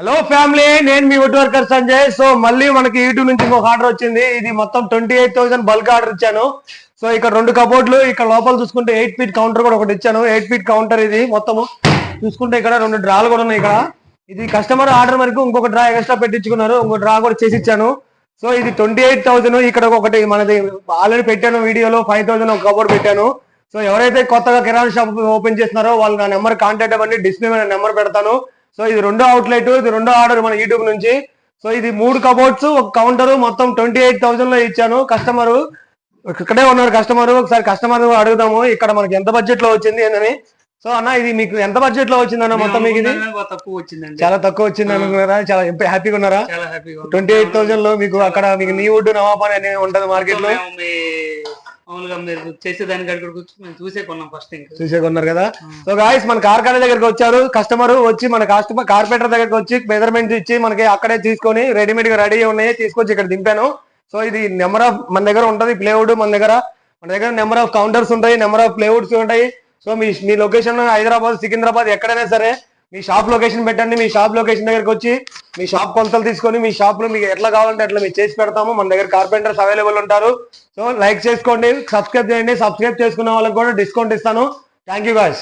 Hello family, నేను మీ would worker Sanjay. So మళ్ళీ మనకి యూట్యూబ్ నుంచి ఇంకొక ఆర్డర్ వచ్చింది. ఇది మొత్తం 28,000 బల్క్ ఆర్డర్ ఇచ్చాను. సో ఇక్కడ 2 కబోర్డ్లు, ఇక్కడ లోపల చూసుకుంటే 8 ఫీట్ కౌంటర్ కూడా ఒకటి ఇచ్చాను. 8 ఫీట్ కౌంటర్ ఇది మొత్తం చూసుకుంటే ఇక్కడ 2 డ్రాలు కూడా ఉన్నాయి. ఇక్కడ ఇది కస్టమర్ ఆర్డర్ వరకు ఇంకొక డ్రా ఎక్స్ట్రా పెట్టించుకున్నారు, ఇంకొక డ్రా కూడా చేసి ఇచ్చాను. సో ఇది 28,000. ఇక్కడ ఒకటి మనది ఆల్రెడీ పెట్టాను వీడియోలో 5,000 ఒక కబోర్డ్ పెట్టాను. సో ఎవరైతే కొత్తగా కిరాణా షాప్ ఓపెన్ చేస్తున్నారో వాళ్ళు నా నెంబర్ కాంటాక్ట్ అవ్వండి, డిస్ప్లే మీద నెంబర్ పెడతాను. సో ఇది 2వ అవుట్లెట్, ఇది 2వ ఆర్డర్ మన యూట్యూబ్ నుంచి. సో ఇది 3 కబోర్డ్స్, ఒక కౌంటర్, మొత్తం 28,000 లో ఇచ్చాను. కస్టమర్ ఇక్కడే ఉన్నారు. కస్టమర్ ఒకసారి కస్టమర్ అడుగుదాము ఇక్కడ మనకి ఎంత బడ్జెట్ లో వచ్చింది ఏందని. సో అన్న, ఇది మీకు ఎంత బడ్జెట్ లో వచ్చిందన్న మొత్తం? మీకు ఇది చాలా తక్కువ వచ్చింది అనుకున్నారా? చాలా హ్యాపీగా ఉన్నారా? 28,000 లో మీకు అక్కడ మీకు నీ వుడ్ నవాబాన్ అని ఉంటది మార్కెట్ లో. చూసే కొన్నారు కదా. సో గాయస్, మన కార్ఖానా దగ్గరకు వచ్చారు కస్టమర్. వచ్చి మన కార్పెంటర్ దగ్గరకు వచ్చి మెజర్మెంట్ ఇచ్చి మనకి అక్కడే తీసుకొని రెడీమేడ్ గా రెడీ ఉన్నాయి తీసుకొచ్చి ఇక్కడ దింపాను. సో ఇది నెంబర్ ఆఫ్ మన దగ్గర ఉంటది ప్లేవుడ్. మన దగ్గర నెంబర్ ఆఫ్ కౌంటర్స్ ఉంటాయి, నెంబర్ ఆఫ్ ప్లేవుడ్స్ ఉంటాయి. సో మీ లొకేషన్ హైదరాబాద్, సికింద్రాబాద్ ఎక్కడైనా సరే మీ షాప్ లొకేషన్ పెట్టండి. మీ షాప్ లొకేషన్ దగ్గరకు వచ్చి మీ షాప్ కొలతలు తీసుకొని మీ షాప్ లో మీకు ఎట్లా కావాలంటే అట్లా మీకు చేసి పెడతాము. మన దగ్గర కార్పెంటర్స్ అవైలబుల్ ఉంటారు. సో లైక్ చేసుకోండి, సబ్స్క్రైబ్ చేయండి. సబ్స్క్రైబ్ చేసుకున్న వాళ్ళకి కూడా డిస్కౌంట్ ఇస్తాను. Thank you guys.